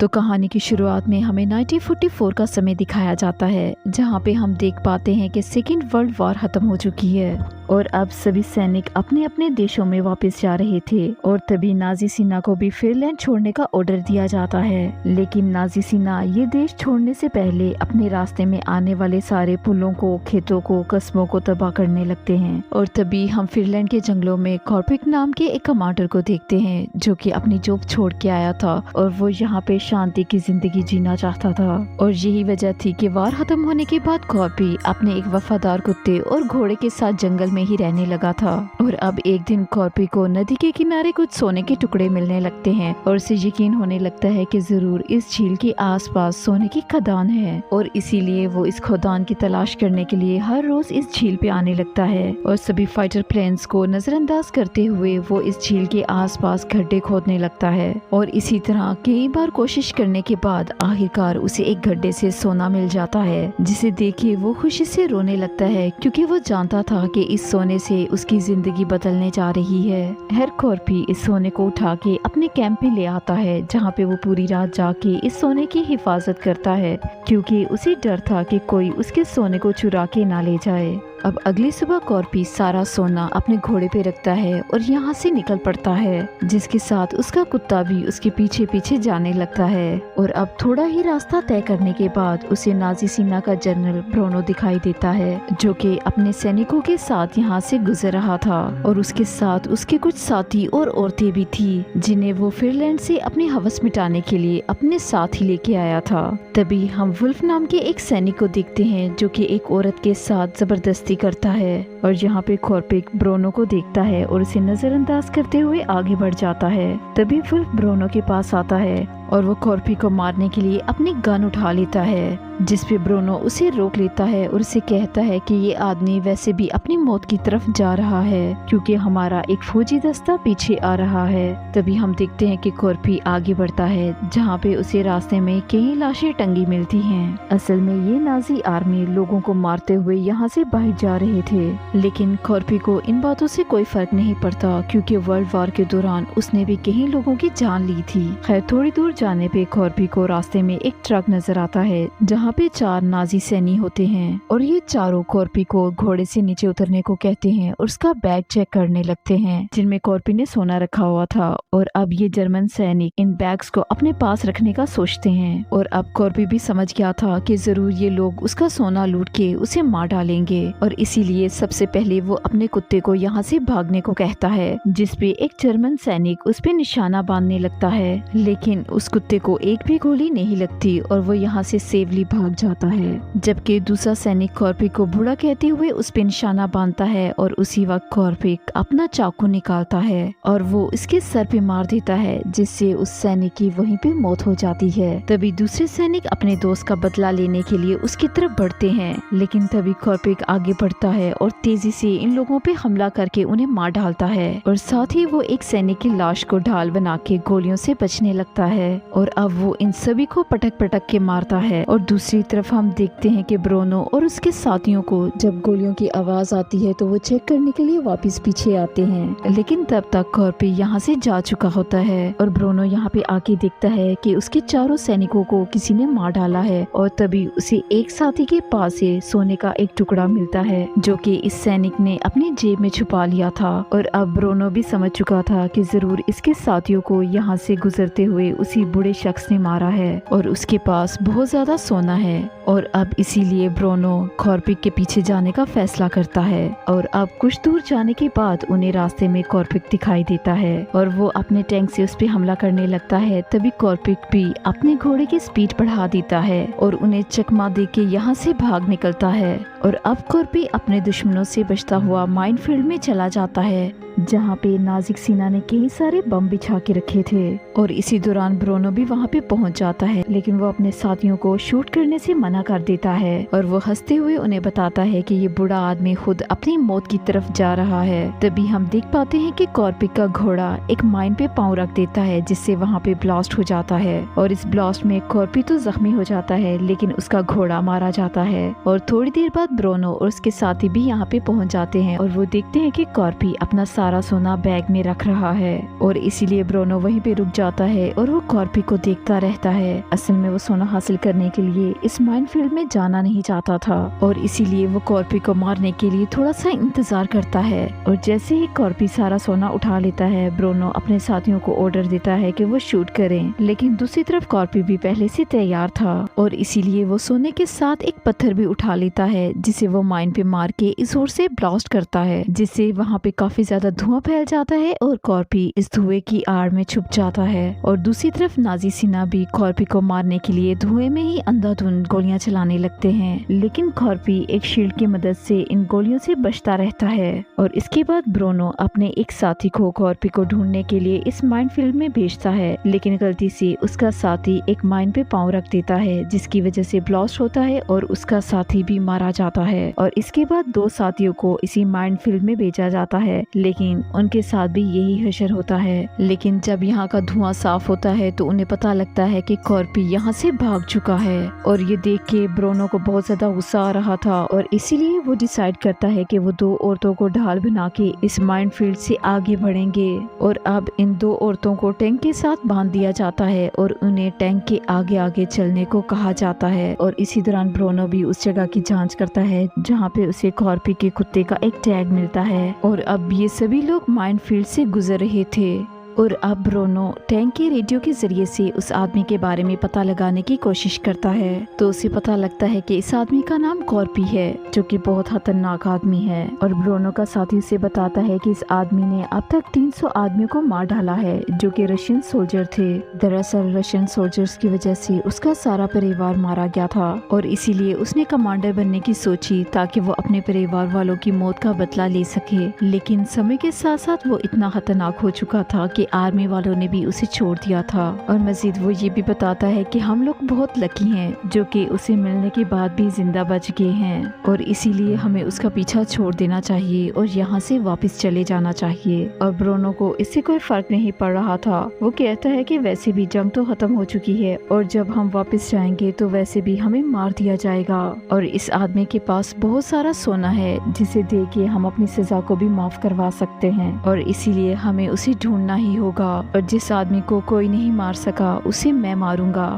तो कहानी की शुरुआत में हमें 1944 का समय दिखाया जाता है, जहां पे हम देख पाते हैं कि सेकेंड वर्ल्ड वॉर खत्म हो चुकी है और अब सभी सैनिक अपने अपने देशों में वापस जा रहे थे। और तभी नाजी सेना को भी फिनलैंड छोड़ने का ऑर्डर दिया जाता है, लेकिन नाजी सेना ये देश छोड़ने से पहले अपने रास्ते में आने वाले सारे पुलों को, खेतों को, कस्बों को तबाह करने लगते हैं। और तभी हम फिनलैंड के जंगलों में कॉर्पिक नाम के एक कमांडर को देखते हैं, जो कि अपनी जॉब छोड़ के आया था और वो यहाँ पे शांति की जिंदगी जीना चाहता था। और यही वजह थी कि वार खत्म होने के बाद कॉर्पी अपने एक वफादार कुत्ते और घोड़े के साथ जंगल में ही रहने लगा था। और अब एक दिन कॉर्पी को नदी के किनारे कुछ सोने के टुकड़े मिलने लगते हैं और उसे यकीन होने लगता है कि जरूर इस झील के आसपास सोने की खदान है। और इसीलिए वो इस खदान की तलाश करने के लिए हर रोज इस झील पे आने लगता है। और सभी फाइटर प्लेन्स को नजरअंदाज करते हुए वो इस झील के आसपास गड्ढे खोदने लगता है। और इसी तरह कई बार कोशिश करने के बाद आखिरकार उसे एक गड्ढे से सोना मिल जाता है, जिसे देखे वो खुशी से रोने लगता है, क्योंकि वो जानता था कि इस सोने से उसकी जिंदगी बदलने जा रही है। हर कॉर्पी इस सोने को उठा के अपने कैंप में ले आता है, जहाँ पे वो पूरी रात जाके इस सोने की हिफाजत करता है, क्योंकि उसे डर था कि कोई उसके सोने को चुरा के ना ले जाए। अब अगली सुबह कॉर्पी सारा सोना अपने घोड़े पे रखता है और यहाँ से निकल पड़ता है, जिसके साथ उसका कुत्ता भी उसके पीछे पीछे जाने लगता है। और अब थोड़ा ही रास्ता तय करने के बाद उसे नाजी सेना का जनरल ब्रोनो दिखाई देता है, जो कि अपने सैनिकों के साथ यहाँ से गुजर रहा था। और उसके साथ उसके कुछ साथी और औरतें भी थी, जिन्हें वो फिनलैंड से अपनी हवस मिटाने के लिए अपने साथ ही लेके आया था। तभी हम वुल्फ नाम के एक सैनिक को देखते हैं, जो कि एक औरत के साथ जबरदस्ती करता है। और यहाँ पे कॉर्पिक ब्रोनो को देखता है और उसे नजरअंदाज करते हुए आगे बढ़ जाता है। तभी वुल्फ ब्रोनो के पास आता है और वो कॉर्पी को मारने के लिए अपनी गन उठा लेता है, जिसपे ब्रोनो उसे रोक लेता है और उसे कहता है कि ये आदमी वैसे भी अपनी मौत की तरफ जा रहा है, क्योंकि हमारा एक फौजी दस्ता पीछे आ रहा है। तभी हम देखते हैं कि कॉर्पी आगे बढ़ता है, जहाँ पे उसे रास्ते में कई लाशें टंगी मिलती हैं। असल में ये नाजी आर्मी लोगों को मारते हुए यहाँ से बाहर जा रहे थे, लेकिन कॉर्पी को इन बातों से कोई फर्क नहीं पड़ता, क्योंकि वर्ल्ड वॉर के दौरान उसने भी कई लोगों की जान ली थी। खैर थोड़ी दूर जाने पे कॉर्पी को रास्ते में एक ट्रक नजर आता है, जहाँ पे 4 नाजी सैनिक होते हैं और ये चारों कॉर्पी को घोड़े से नीचे उतरने को कहते हैं और उसका बैग चेक करने लगते हैं, जिनमें कॉर्पी ने सोना रखा हुआ था। और अब ये जर्मन सैनिक इन बैग्स को अपने पास रखने का सोचते हैं। और अब कॉर्पी भी समझ गया था कि जरूर ये लोग उसका सोना लूट के उसे मार डालेंगे, और इसीलिए सबसे पहले वो अपने कुत्ते को यहाँ से भागने को कहता है, जिसपे एक जर्मन सैनिक उस पे निशाना बांधने लगता है, लेकिन उस कुत्ते को एक भी गोली नहीं लगती और वो यहाँ से सेवली भाग जाता है। जबकि दूसरा सैनिक कॉर्पी को बुरा कहते हुए उस पे निशाना बांधता है और उसी वक्त कॉर्पी अपना चाकू निकालता है और वो इसके सर पे मार देता है, जिससे उस सैनिक की वहीं पे मौत हो जाती है। तभी दूसरे सैनिक अपने दोस्त का बदला लेने के लिए उसकी तरफ बढ़ते हैं, लेकिन तभी कॉर्पी आगे बढ़ता है और तेजी से इन लोगों पे हमला करके उन्हें मार डालता है। और साथ ही वो एक सैनिक की लाश को ढाल बना के गोलियों से बचने लगता है। और अब वो इन सभी को पटक पटक के मारता है। और दूसरी तरफ हम देखते हैं कि ब्रोनो और उसके साथियों को जब गोलियों की आवाज आती है तो वो चेक करने के लिए वापस पीछे आते हैं, लेकिन तब तक कॉर्पी यहाँ से जा चुका होता है। और ब्रोनो यहाँ पे आके देखता है कि उसके चारों सैनिकों को किसी ने मार डाला है। और तभी उसे एक साथी के पास से सोने का एक टुकड़ा मिलता है, जो कि इस सैनिक ने अपनी जेब में छुपा लिया था। और अब ब्रोनो भी समझ चुका था कि जरूर इसके साथियों को यहाँ से गुजरते हुए उसी बूढ़े शख्स ने मारा है और उसके पास बहुत ज्यादा सोना है। और अब इसीलिए ब्रोनो कॉर्पिक के पीछे जाने का फैसला करता है। और अब कुछ दूर जाने के बाद उन्हें रास्ते में कॉर्पिक दिखाई देता है और वो अपने टैंक से उस पे हमला करने लगता है। तभी कॉर्पिक भी अपने घोड़े की स्पीड बढ़ा देता है और उन्हें चकमा दे के यहाँ से भाग निकलता है। और अब कॉर्पी अपने दुश्मनों से बचता हुआ माइनफील्ड में चला जाता है, जहाँ पे नाजिक सेना ने कई सारे बम बिछा के रखे थे। और इसी दौरान ब्रोनो भी वहाँ पे पहुँच जाता है, लेकिन वो अपने साथियों को शूट करने से मना मना कर देता है और वो हंसते हुए उन्हें बताता है कि ये बूढ़ा आदमी खुद अपनी मौत की तरफ जा रहा है। तभी हम देख पाते हैं कि कॉर्पिक का घोड़ा एक माइन पे पाँव रख देता है, जिससे वहाँ पे ब्लास्ट हो जाता है और इस ब्लास्ट में कॉर्पी तो जख्मी हो जाता है लेकिन उसका घोड़ा मारा जाता है। और थोड़ी देर बाद ब्रोनो और उसके साथी भी यहाँ पे पहुँच जाते हैं और वो देखते हैं कि कॉर्पी अपना सारा सोना बैग में रख रहा है और इसीलिए ब्रोनो वहीं पे रुक जाता है और वो कॉर्पी को देखता रहता है। असल में वो सोना हासिल करने के लिए इस माइनफील्ड में जाना नहीं चाहता था और इसीलिए वो कॉर्पी को मारने के लिए थोड़ा सा इंतजार करता है। और जैसे ही कॉर्पी सारा सोना उठा लेता है, ब्रोनो अपने साथियों को ऑर्डर देता है कि वो शूट करें, लेकिन दूसरी तरफ कॉर्पी भी पहले से तैयार था और इसीलिए वो सोने के साथ एक पत्थर भी उठा लेता है, जिसे वो माइन पे मार के जोर से ब्लास्ट करता है, जिससे वहाँ पे काफी ज्यादा धुआं फैल जाता है और कॉर्पी इस धुएं की आड़ में छुप जाता है। और दूसरी तरफ नाजी सिन्हा भी कॉर्पी को मारने के लिए धुएं में ही अंधाधुंध गोलियां चलाने लगते हैं, लेकिन कॉर्पी एक शील्ड की मदद से इन गोलियों से बचता रहता है। और इसके बाद ब्रोनो अपने एक साथी को कॉर्पी को ढूंढने के लिए इस माइनफील्ड में भेजता है, लेकिन गलती से उसका साथी एक माइन पे पाँव रख देता है, जिसकी वजह से ब्लास्ट होता है और उसका साथी भी मारा जाता है। और इसके बाद दो साथियों को इसी माइनफील्ड में भेजा जाता है, लेकिन उनके साथ भी यही हशर होता है। लेकिन जब यहाँ का धुआं साफ होता है तो उन्हें पता लगता है कि कॉर्पी यहाँ से भाग चुका है और ये देख के ब्रोनो को बहुत ज्यादा गुस्सा आ रहा था और इसीलिए वो डिसाइड करता है कि वो दो औरतों को ढाल बना के इस माइनफील्ड से आगे बढ़ेंगे। और अब इन दो औरतों को टैंक के साथ बांध दिया जाता है और उन्हें टैंक के आगे आगे चलने को कहा जाता है। और इसी दौरान ब्रोनो भी उस जगह की जांच करता है जहाँ पे उसे कॉर्पी के कुत्ते का एक टैग मिलता है। और अब ये सभी लोग माइनफील्ड से गुजर रहे थे और अब ब्रोनो टैंक के रेडियो के जरिए से उस आदमी के बारे में पता लगाने की कोशिश करता है, तो उसे पता लगता है कि इस आदमी का नाम कॉर्पी है, जो कि बहुत खतरनाक आदमी है। और ब्रोनो का साथी उसे बताता है कि इस आदमी ने अब तक 300 आदमियों को मार डाला है, जो कि रशियन सोल्जर थे। दरअसल रशियन सोल्जर्स की वजह से उसका सारा परिवार मारा गया था और इसीलिए उसने कमांडर बनने की सोची, ताकि वो अपने परिवार वालों की मौत का बदला ले सके। लेकिन समय के साथ साथ वो इतना खतरनाक हो चुका था कि आर्मी वालों ने भी उसे छोड़ दिया था। और मजीद वो ये भी बताता है कि हम लोग बहुत लकी हैं, जो कि उसे मिलने के बाद भी जिंदा बच गए हैं और इसीलिए हमें उसका पीछा छोड़ देना चाहिए और यहाँ से वापस चले जाना चाहिए। और ब्रोनो को इससे कोई फर्क नहीं पड़ रहा था। वो कहता है कि वैसे भी जंग तो खत्म हो चुकी है और जब हम वापस जाएंगे तो वैसे भी हमें मार दिया जाएगा। और इस आदमी के पास बहुत सारा सोना है, जिसे दे के हम अपनी सजा को भी माफ करवा सकते हैं और इसीलिए हमें उसे ढूंढना ही होगा। और जिस आदमी को कोई नहीं मार सका उसे मैं मारूंगा।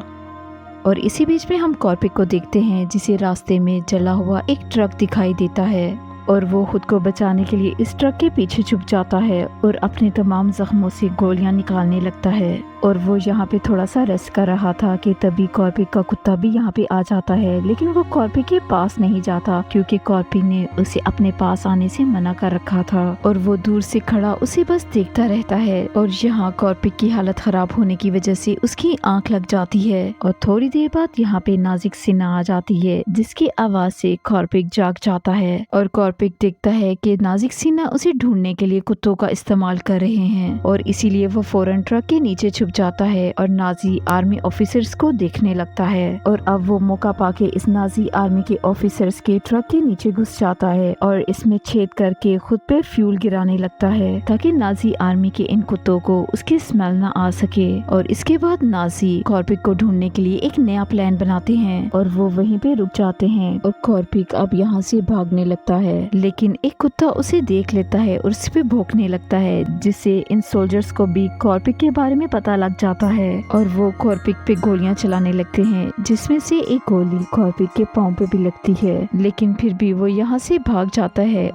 और इसी बीच में हम कॉर्पिक को देखते हैं, जिसे रास्ते में जला हुआ एक ट्रक दिखाई देता है और वो खुद को बचाने के लिए इस ट्रक के पीछे छुप जाता है और अपने तमाम जख्मों से गोलियां निकालने लगता है। और वो यहाँ पे थोड़ा सा रेस्ट कर रहा था कि तभी कॉर्पी का कुत्ता भी यहाँ पे आ जाता है, लेकिन वो कॉर्पी के पास नहीं जाता क्योंकि कॉर्पी ने उसे अपने पास आने से मना कर रखा था और वो दूर से खड़ा उसे बस देखता रहता है। और यहाँ कॉर्पी की हालत खराब होने की वजह से उसकी आंख लग जाती है और थोड़ी देर बाद यहाँ पे नाजिक सिन्हा आ जाती है, जिसकी आवाज से कॉर्पिक जाग जाता है। और कॉर्पिक देखता है कि नाजिक सिन्हा उसे ढूंढने के लिए कुत्तों का इस्तेमाल कर रहे हैं और इसीलिए वो फौरन ट्रक के नीचे छुप जाता है और नाजी आर्मी ऑफिसर्स को देखने लगता है। और अब वो मौका पाके इस नाजी आर्मी के ऑफिसर्स के ट्रक के नीचे घुस जाता है और इसमें छेद करके खुद पे फ्यूल गिराने लगता है, ताकि नाजी आर्मी के इन कुत्तों को उसकी स्मेल न आ सके। और इसके बाद नाजी कॉर्पिक को ढूंढने के लिए एक नया प्लान बनाते हैं और वो वहीं पे रुक जाते हैं। और कॉर्पिक अब यहाँ से भागने लगता है, लेकिन एक कुत्ता उसे देख लेता है और उस पे भौंकने लगता है, जिससे इन सोल्जर्स को भी कॉर्पिक के बारे में पता लग जाता है और वो कॉर्पिक पे गोलियां चलाने लगते हैं, जिसमें से एक गोली कॉर्पिक के पांव पे भी लगती है, लेकिन फिर भी वो यहाँ से भाग जाता है।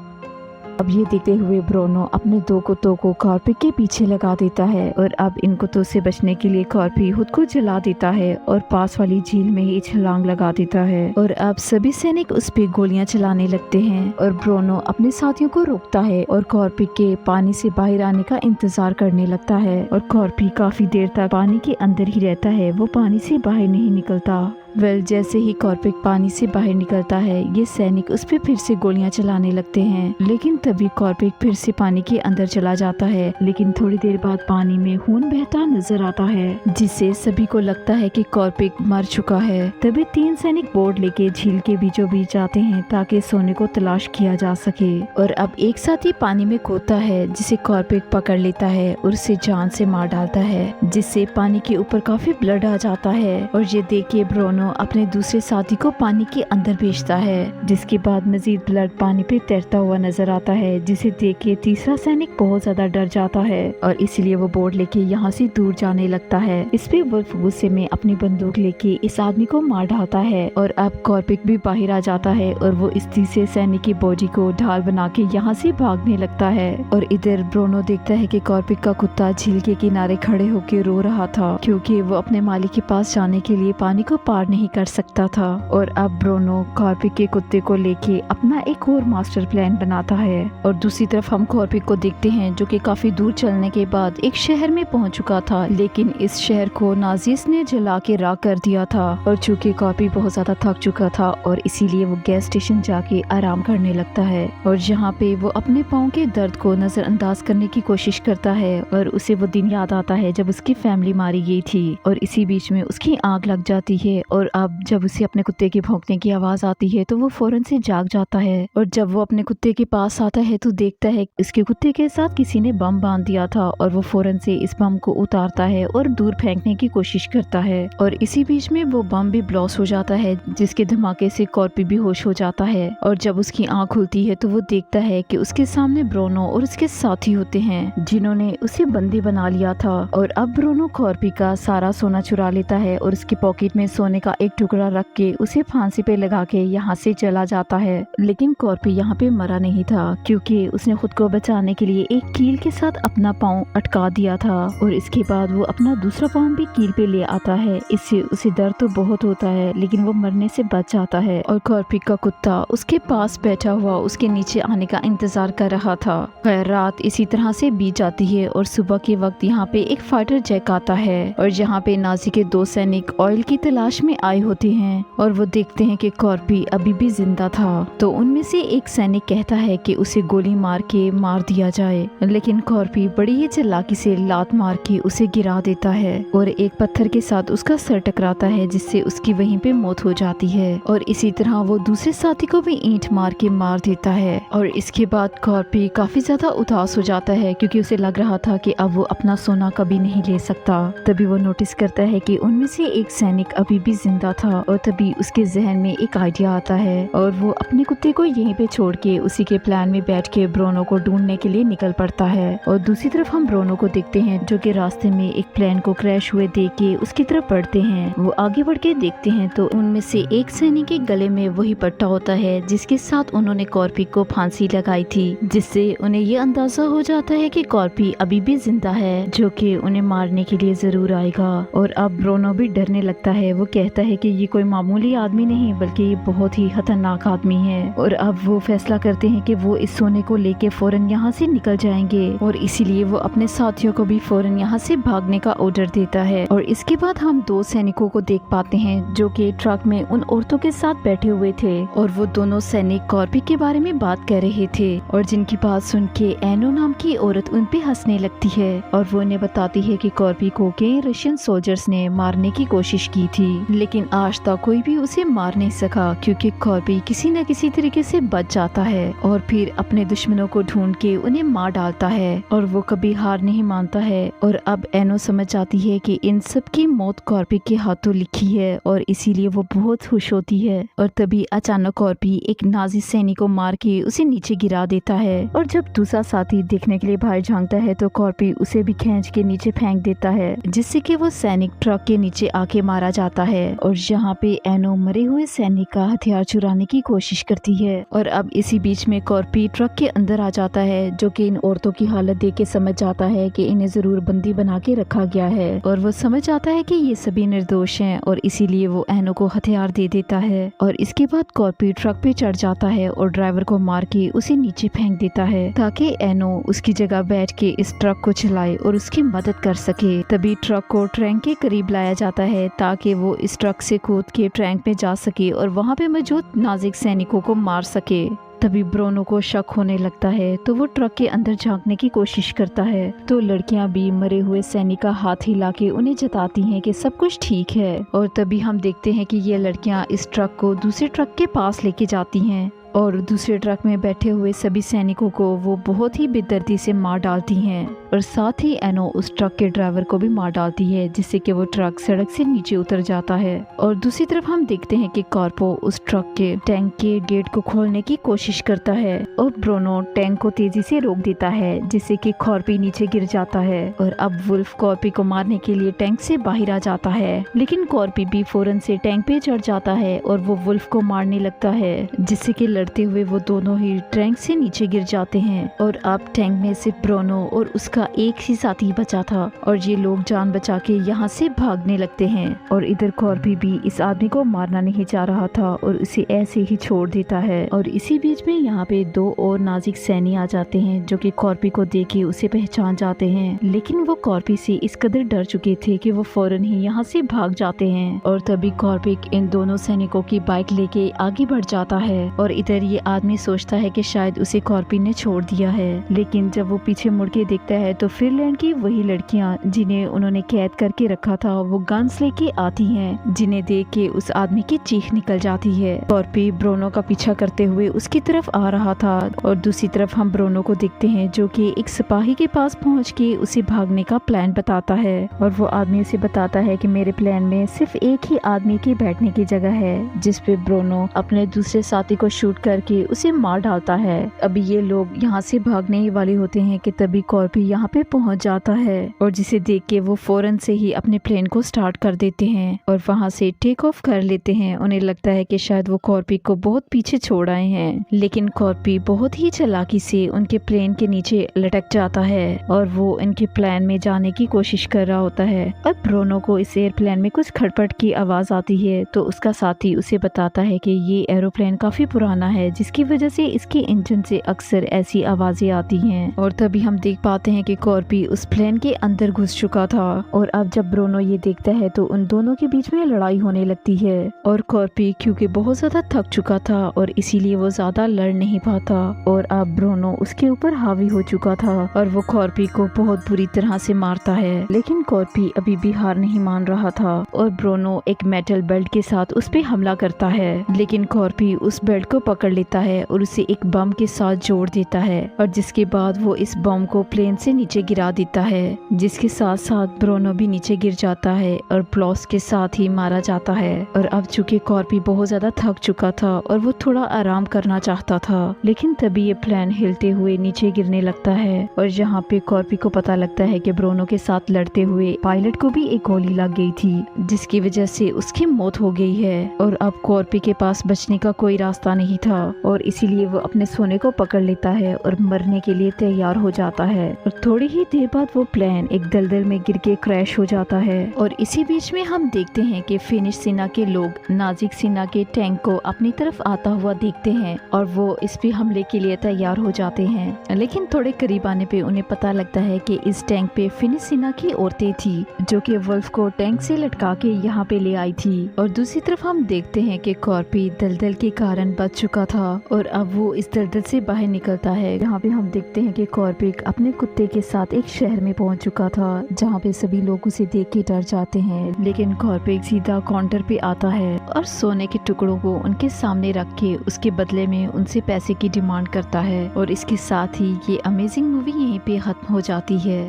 अब ये देखते हुए ब्रोनो अपने दो कुत्तों को कॉर्पिक के पीछे लगा देता है और अब इन कुत्तों से बचने के लिए कॉर्पी खुद को जला देता है और पास वाली झील में ही छलांग लगा देता है। और अब सभी सैनिक उस पे गोलियां चलाने लगते हैं और ब्रोनो अपने साथियों को रोकता है और कॉर्पिक के पानी से बाहर आने का इंतजार करने लगता है। और कॉर्पी काफी देर तक पानी के अंदर ही रहता है, वो पानी से बाहर नहीं निकलता। जैसे ही कॉर्पिक पानी से बाहर निकलता है, ये सैनिक उस पर फिर से गोलियां चलाने लगते हैं, लेकिन तभी कॉर्पिक फिर से पानी के अंदर चला जाता है। लेकिन थोड़ी देर बाद पानी में खून बहता नजर आता है, जिससे सभी को लगता है कि कॉर्पिक मर चुका है। तभी 3 सैनिक बोट लेके झील के बीचों बीच जाते हैं ताकि सोने को तलाश किया जा सके। और अब एक साथ ही पानी में कूदता है, जिसे कॉर्पिक पकड़ लेता है और उसे जान से मार डालता है, जिससे पानी के ऊपर काफी ब्लड आ जाता है। और ये देख के ब्रोनो अपने दूसरे साथी को पानी के अंदर भेजता है, जिसके बाद मजीद ब्लड पानी पे तैरता हुआ नजर आता है, जिसे देख के तीसरा सैनिक बहुत ज्यादा डर जाता है और इसलिए वो बोट लेके यहाँ से दूर जाने लगता है। इस पे वुल्फ गुस्से में अपनी बंदूक लेके इस आदमी को मार डालता है और अब कॉर्पिक भी बाहर आ जाता है और वो इस तीसरे सैनिक की बॉडी को ढाल बना के यहाँ से भागने लगता है। और इधर ब्रोनो देखता है कि कॉर्पिक का कुत्ता झील के किनारे खड़े होकर रो रहा था, क्योंकि वो अपने मालिक के पास जाने के लिए पानी को पार नहीं कर सकता था। और अब ब्रोनो कॉर्पिक के कुत्ते को लेके अपना एक और मास्टर प्लान बनाता है। और दूसरी तरफ हम कॉर्पिक को देखते हैं, जो कि काफी दूर चलने के बाद एक शहर में पहुंच चुका था, लेकिन इस शहर को नाजिस ने जला के राख कर दिया था। और चूंकि कॉर्पिक बहुत ज्यादा थक चुका था और इसीलिए वो गैस स्टेशन जाके आराम करने लगता है। और जहाँ पे वो अपने पाँव के दर्द को नजरअंदाज करने की कोशिश करता है और उसे वो दिन याद आता है जब उसकी फैमिली मारी गई थी। और इसी बीच में उसकी आग लग जाती है और अब जब उसे अपने कुत्ते के भौंकने की आवाज आती है तो वो फौरन से जाग जाता है। और जब वो अपने कुत्ते के पास आता है तो देखता है उसके कुत्ते के साथ किसी ने बम बांध दिया था और वो फौरन से इस बम को उतारता है और दूर फेंकने की कोशिश करता है। और इसी बीच में वो बम भी ब्लास्ट हो जाता है, जिसके धमाके से कॉर्पी भी होश हो जाता है। और जब उसकी आंख खुलती है तो वो देखता है कि उसके सामने ब्रोनो और उसके साथी होते हैं, जिन्होंने उसे बंदी बना लिया था। और अब ब्रोनो कॉर्पी का सारा सोना चुरा लेता है और उसके पॉकेट में सोने का एक टुकड़ा रख के उसे फांसी पे लगा के यहाँ से चला जाता है। लेकिन कॉर्पी यहाँ पे मरा नहीं था, क्योंकि उसने खुद को बचाने के लिए एक कील के साथ अपना पाँव अटका दिया था। और इसके बाद वो अपना दूसरा पाँव भी कील पे ले आता है। इससे उसे दर्द तो बहुत होता है, लेकिन वो मरने से बच जाता है। और कॉर्पी का कुत्ता उसके पास बैठा हुआ उसके नीचे आने का इंतजार कर रहा था। खैर रात इसी तरह से बीत जाती है और सुबह के वक्त यहाँ पे एक फाइटर जेट आता है और यहाँ पे नाजी के 2 सैनिक ऑयल की तलाश में आए होते हैं और वो देखते हैं कि कॉर्पी अभी भी जिंदा था। तो उनमें से एक सैनिक कहता है कि उसे गोली मार के मार दिया जाए, लेकिन कॉर्पी बड़ी ही चालाकी से लात मार के उसे गिरा देता है और एक पत्थर के साथ उसका सर टकराता है, जिससे उसकी वहीं पे मौत हो जाती है। और इसी तरह वो दूसरे साथी को भी ईंट मार के मार देता है। और इसके बाद कॉर्पी काफी ज्यादा उदास हो जाता है, क्योंकि उसे लग रहा था कि अब वो अपना सोना कभी नहीं ले सकता। तभी वो नोटिस करता है कि उनमें से एक सैनिक अभी भी जिंदा था और तभी उसके जहन में एक आइडिया आता है और वो अपने कुत्ते को यहीं पे छोड़ के उसी के प्लान में बैठ के ब्रोनो को ढूंढने के लिए निकल पड़ता है। और दूसरी तरफ हम ब्रोनो को देखते हैं, जो कि रास्ते में एक प्लेन को क्रैश हुए देख के उसकी तरफ बढ़ते हैं। वो आगे बढ़ के देखते हैं तो उनमें से एक सैनिक के गले में वही पट्टा होता है जिसके साथ उन्होंने कॉर्पी को फांसी लगाई थी, जिससे उन्हें ये अंदाजा हो जाता है कि कॉर्पी अभी भी जिंदा है, जो कि उन्हें मारने के लिए जरूर आएगा। और अब ब्रोनो भी डरने लगता है। वो कहता है कि ये कोई मामूली आदमी नहीं, बल्कि ये बहुत ही खतरनाक आदमी है। और अब वो फैसला करते हैं कि वो इस सोने को लेके फौरन यहाँ से निकल जाएंगे और इसीलिए वो अपने साथियों को भी फौरन यहाँ से भागने का ऑर्डर देता है। और इसके बाद हम 2 सैनिकों को देख पाते हैं, जो कि ट्रक में उन औरतों के साथ बैठे हुए थे और वो दोनों सैनिक कॉर्पी के बारे में बात कर रहे थे। और जिनकी बात सुन के एनो नाम की औरत उन पे हंसने लगती है और वो उन्हें बताती है कि कॉर्पी को कई रशियन सोल्जर्स ने मारने की कोशिश की थी, लेकिन आज तक कोई भी उसे मार नहीं सका, क्योंकि कॉर्पी किसी न किसी तरीके से बच जाता है और फिर अपने दुश्मनों को ढूंढ के उन्हें मार डालता है और वो कभी हार नहीं मानता है। और अब एनो समझ जाती है कि इन सब की मौत कॉर्पी के हाथों लिखी है और इसीलिए वो बहुत खुश होती है। और तभी अचानक कॉर्पी एक नाजी सैनिक को मार के उसे नीचे गिरा देता है और जब दूसरा साथी देखने के लिए बाहर झांकता है तो कॉर्पी उसे भी खींच के नीचे फेंक देता है, जिससे कि वो सैनिक ट्रक के नीचे आके मारा जाता है। और यहाँ पे एनो मरे हुए सैनिक का हथियार चुराने की कोशिश करती है। और अब इसी बीच में कॉर्पी ट्रक के अंदर आ जाता है, जो कि इन औरतों की हालत देख के समझ जाता है कि इन्हें जरूर बंदी बना के रखा गया है। और वो समझ जाता है कि ये सभी निर्दोष हैं और इसीलिए वो एनो को हथियार दे देता है। और इसके बाद कॉर्पी ट्रक पे चढ़ जाता है और ड्राइवर को मार के उसे नीचे फेंक देता है, ताकि एनो उसकी जगह बैठ के इस ट्रक को चलाए और उसकी मदद कर सके। तभी ट्रक को ट्रैक के करीब लाया जाता है ताकि वो इस ट्रक से कूद के टैंक में जा सके और वहाँ पे मौजूद नाज़िक सैनिकों को मार सके। तभी ब्रोनो को शक होने लगता है तो वो ट्रक के अंदर झांकने की कोशिश करता है तो लड़कियां भी मरे हुए सैनिक का हाथ हिला के उन्हें जताती हैं कि सब कुछ ठीक है। और तभी हम देखते हैं कि ये लड़कियां इस ट्रक को दूसरे ट्रक के पास लेके जाती हैं और दूसरे ट्रक में बैठे हुए सभी सैनिकों को वो बहुत ही बेदर्दी से मार डालती हैं और साथ ही एनो उस ट्रक के ड्राइवर को भी मार डालती है जिससे कि वो ट्रक सड़क से नीचे उतर जाता है। और दूसरी तरफ हम देखते हैं कि कॉर्पो उस ट्रक के टैंक के गेट को खोलने की कोशिश करता है और ब्रोनो टैंक को तेजी से रोक देता है जिससे कि कॉर्पी नीचे गिर जाता है। और अब वुल्फ कॉर्पी को मारने के लिए टैंक से बाहर आ जाता है लेकिन कॉर्पी भी फौरन से टैंक पे चढ़ जाता है और वो वुल्फ को मारने लगता है जिससे कि लड़ते हुए वो दोनों ही टैंक से नीचे गिर जाते हैं। और अब टैंक में सिर्फ ब्रोनो और उसका एक ही साथी बचा था और ये लोग जान बचा के यहाँ से भागने लगते हैं। और इधर कॉर्पी भी इस आदमी को मारना नहीं चाह रहा था और उसे ऐसे ही छोड़ देता है। और इसी बीच में यहाँ पे दो और नाज़िक सैनी आ जाते हैं जो कि कॉर्पी को देख के उसे पहचान जाते हैं लेकिन वो कॉर्पी से इस कदर डर चुके थे कि वो फौरन ही यहाँ से भाग जाते हैं। और तभी कॉर्पी इन दोनों सैनिकों की बाइक लेके आगे बढ़ जाता है और इधर ये आदमी सोचता है कि शायद उसे कॉर्पी ने छोड़ दिया है लेकिन जब वो पीछे मुड़ के देखता है तो फिनलैंड की वही लड़कियां जिन्हें उन्होंने कैद करके रखा था वो गन्स लेके आती हैं जिन्हें देख के उस आदमी की चीख निकल जाती है। कॉर्पी ब्रोनो का पीछा करते हुए उसकी तरफ आ रहा था और दूसरी तरफ हम ब्रोनो को देखते हैं जो कि एक सिपाही के पास पहुंच के उसे भागने का प्लान बताता है और वो आदमी उसे बताता है कि मेरे प्लान में सिर्फ एक ही आदमी के बैठने की जगह है जिस पे ब्रोनो अपने दूसरे साथी को शूट करके उसे मार डालता है। अभी ये लोग यहाँ से भागने ही वाले होते हैं कि तभी कॉर्पी यहाँ पे पहुँच जाता है और जिसे देख के वो फौरन से ही अपने प्लेन को स्टार्ट कर देते हैं और वहाँ से टेक ऑफ कर लेते हैं। उन्हें लगता है कि शायद वो कॉर्पी को बहुत पीछे छोड़ आए हैं लेकिन कॉर्पी बहुत ही चालाकी से उनके प्लेन के नीचे लटक जाता है और वो इनके प्लेन में जाने की कोशिश कर रहा होता है। अब ब्रोनो को इस एयरप्लेन में कुछ खटपट की आवाज आती है तो उसका साथी उसे बताता है कि ये एरोप्लेन काफी पुराना है जिसकी वजह से इसके इंजन से अक्सर ऐसी आवाजें आती हैं। और तभी हम देख पाते हैं कि कॉर्पी उस प्लेन के अंदर घुस चुका था और अब जब ब्रोनो ये देखता है तो उन दोनों के बीच में लड़ाई होने लगती है और कॉर्पी क्योंकि बहुत ज्यादा थक चुका था और इसीलिए वो ज्यादा लड़ नहीं पाता और अब ब्रोनो उसके ऊपर हावी हो चुका था और वो कॉर्पी को बहुत बुरी तरह से मारता है लेकिन कॉर्पी अभी भी हार नहीं मान रहा था और ब्रोनो एक मेटल बेल्ट के साथ उस पे हमला करता है लेकिन कॉर्पी उस बेल्ट को पकड़ लेता है और उसे एक बम के साथ जोड़ देता है और जिसके बाद वो इस बम को प्लेन से नीचे गिरा देता है जिसके साथ साथ ब्रोनो भी नीचे गिर जाता है और प्लॉस के साथ ही मारा जाता है। और अब चूंकि कॉर्पी बहुत ज्यादा थक चुका था और वो थोड़ा आराम करना चाहता था लेकिन तभी ये प्लेन हिलते हुए नीचे गिरने लगता है और यहाँ पे कॉर्पी को पता लगता है कि ब्रोनो के साथ लड़ते हुए पायलट को भी एक गोली लग गई थी जिसकी वजह से उसकी मौत हो गई है। और अब कॉर्पी के पास बचने का कोई रास्ता नहीं था और इसीलिए वो अपने सोने को पकड़ लेता है और मरने के लिए तैयार हो जाता है और थोड़ी ही देर बाद वो प्लेन एक दलदल में गिर के क्रैश हो जाता है। और इसी बीच में हम देखते हैं कि फिनिश सेना के लोग नाज़िक सेना के टैंक को अपनी तरफ आता हुआ देखते हैं और वो इस पे हमले के लिए तैयार हो जाते हैं लेकिन थोड़े करीब आने पे उन्हें पता लगता है कि इस टैंक पे फिनिश सेना की औरतें थी जो कि वुल्फ को टैंक से लटका के यहाँ पे ले आई थी। और दूसरी तरफ हम देखते हैं कि कॉर्पी दलदल के कारण बच चुका था और अब वो इस दलदल से बाहर निकलता है। यहाँ पे हम देखते हैं कि कॉर्पी अपने कुत्ते के साथ एक शहर में पहुंच चुका था जहाँ पे सभी लोग उसे देख के डर जाते हैं लेकिन कॉर्पी सीधा काउंटर पे आता है और सोने के टुकड़ों को उनके सामने रख के उसके बदले में उनसे पैसे की डिमांड करता है। और इसके साथ ही ये अमेजिंग मूवी यहीं पे खत्म हो जाती है।